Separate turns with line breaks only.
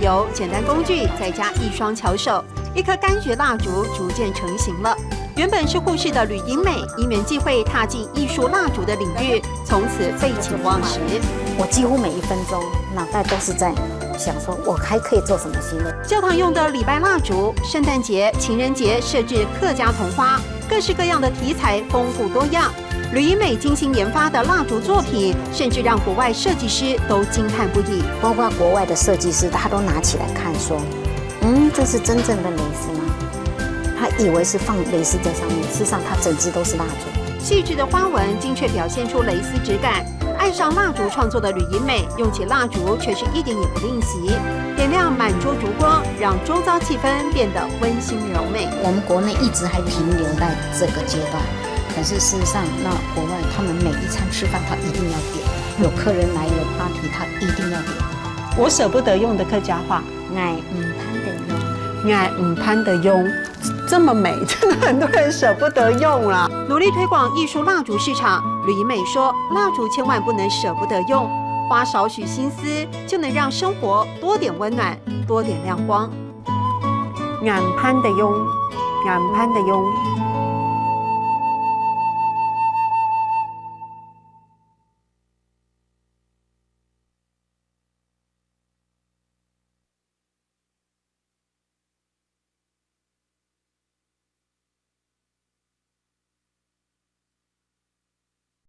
油、简单工具，再加一双巧手，一颗柑橘蜡烛逐渐成型了。原本是护士的吕英美，因缘际会踏进艺术蜡烛的领域，从此废寝忘食。
我几乎每1分钟脑袋都是在想说，我还可以做什么新的？
教堂用的礼拜蜡烛，圣诞节、情人节设置客家童花，各式各样的题材丰富多样。吕英美精心研发的蜡烛作品，甚至让国外设计师都惊叹不已。
包括国外的设计师，他都拿起来看说，这是真正的蕾丝吗？他以为是放蕾丝在上面，事实上它整只都是蜡烛。
细致的花纹精确表现出蕾丝质感。爱上蜡烛创作的吕英美，用起蜡烛却是一点也不吝惜，点亮满桌烛光，让周遭气氛变得温馨柔美。
我们国内一直还停留在这个阶段，可是事实上，那国外他们每一餐吃饭他一定要点，有客人来有 party 他一定要点。
我舍不得用的客家话，
爱潘的用，
爱潘的用。这么美，真的很多人舍不得用了。努力推广艺术蜡烛市场，吕英美说，蜡烛千万不能舍不得用，花少许心思就能让生活多点温暖，多点亮光。爱潘的用，爱潘的用。